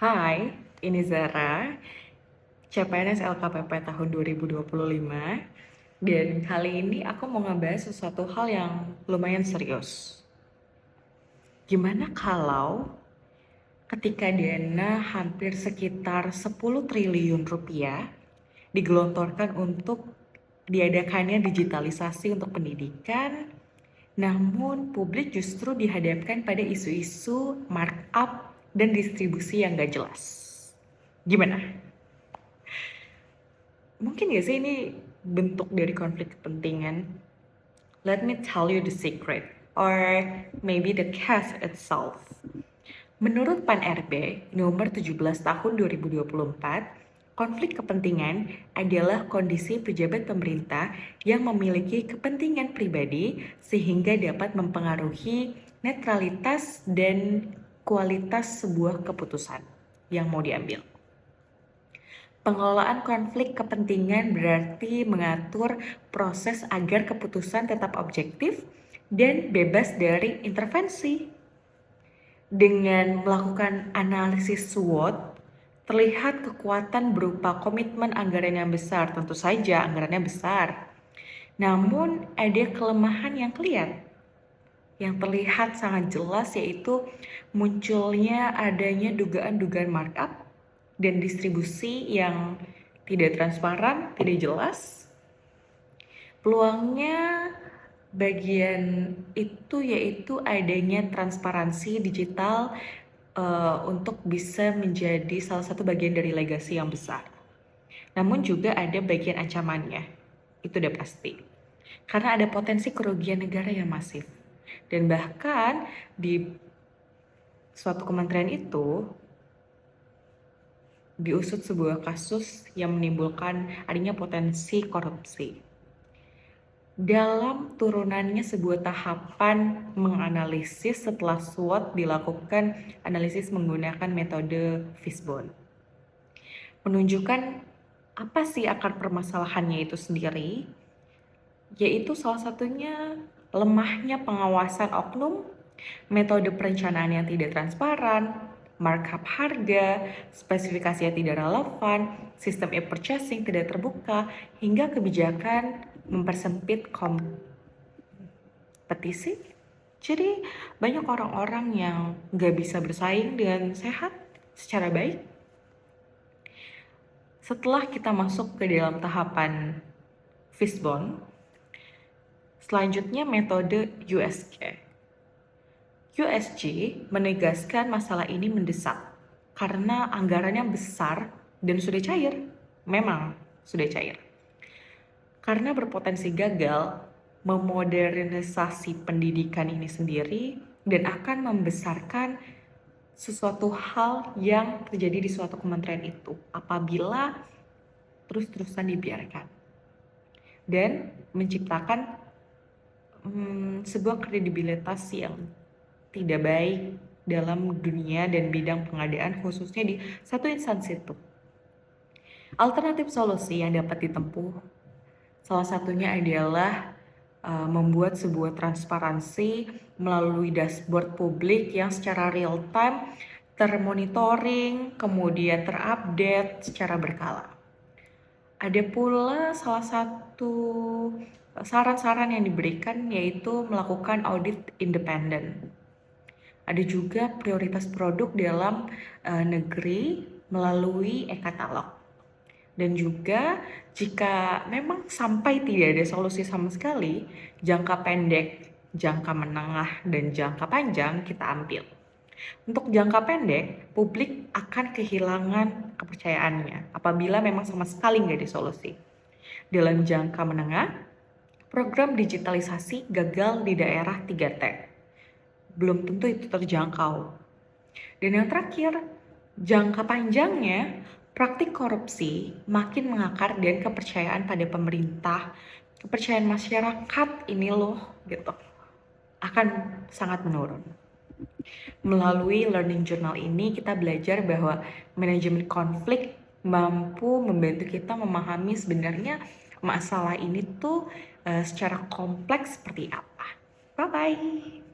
Hai, ini Zara, CPNS LKPP tahun 2025. Dan kali ini aku mau ngebahas sesuatu hal yang lumayan serius. Gimana kalau ketika dana hampir sekitar 10 triliun rupiah digelontorkan untuk diadakannya digitalisasi untuk pendidikan, namun publik justru dihadapkan pada isu-isu markup dan distribusi yang gak jelas. Gimana? Mungkin gak sih ini bentuk dari konflik kepentingan? Let me tell you the secret, or maybe the case itself. Menurut Pan-RB nomor 17 tahun 2024, konflik kepentingan adalah kondisi pejabat pemerintah yang memiliki kepentingan pribadi sehingga dapat mempengaruhi netralitas dan kualitas sebuah keputusan yang mau diambil. Pengelolaan konflik kepentingan berarti mengatur proses agar keputusan tetap objektif dan bebas dari intervensi. Dengan melakukan analisis SWOT, terlihat kekuatan berupa komitmen anggaran yang besar, tentu saja anggarannya besar. Namun ada kelemahan yang terlihat sangat jelas, yaitu munculnya adanya dugaan-dugaan markup dan distribusi yang tidak transparan, tidak jelas. Peluangnya bagian itu yaitu adanya transparansi digital untuk bisa menjadi salah satu bagian dari legasi yang besar. Namun juga ada bagian ancamannya, itu udah pasti. Karena ada potensi kerugian negara yang masif. Dan bahkan di suatu kementerian itu diusut sebuah kasus yang menimbulkan adanya potensi korupsi. Dalam turunannya sebuah tahapan menganalisis setelah SWOT dilakukan analisis menggunakan metode Fishbone. Menunjukkan apa sih akar permasalahannya itu sendiri, yaitu salah satunya lemahnya pengawasan oknum, metode perencanaan yang tidak transparan, markup harga, spesifikasi yang tidak relevan, sistem e-purchasing tidak terbuka, hingga kebijakan mempersempit kompetisi. Jadi banyak orang-orang yang gak bisa bersaing dengan sehat secara baik. Setelah kita masuk ke dalam tahapan Fishbone, selanjutnya metode USG. USG menegaskan masalah ini mendesak karena anggarannya besar dan sudah cair. Memang sudah cair. Karena berpotensi gagal memodernisasi pendidikan ini sendiri dan akan membesarkan sesuatu hal yang terjadi di suatu kementerian itu apabila terus-terusan dibiarkan dan menciptakan sebuah kredibilitas yang tidak baik dalam dunia dan bidang pengadaan, khususnya di satu instansi itu. Alternatif solusi yang dapat ditempuh salah satunya adalah membuat sebuah transparansi melalui dashboard publik yang secara real time termonitoring, kemudian terupdate secara berkala. Ada pula salah satu saran-saran yang diberikan yaitu melakukan audit independen. Ada juga prioritas produk dalam negeri melalui e-katalog. Dan juga jika memang sampai tidak ada solusi sama sekali, jangka pendek, jangka menengah, dan jangka panjang kita ambil. Untuk jangka pendek, publik akan kehilangan kepercayaannya apabila memang sama sekali nggak ada solusi. Dalam jangka menengah, program digitalisasi gagal di daerah 3T. Belum tentu itu terjangkau. Dan yang terakhir, jangka panjangnya, praktik korupsi makin mengakar dan kepercayaan pada pemerintah, kepercayaan masyarakat ini loh gitu, akan sangat menurun. Melalui learning journal ini kita belajar bahwa manajemen konflik mampu membantu kita memahami sebenarnya masalah ini tuh secara kompleks seperti apa. Bye-bye.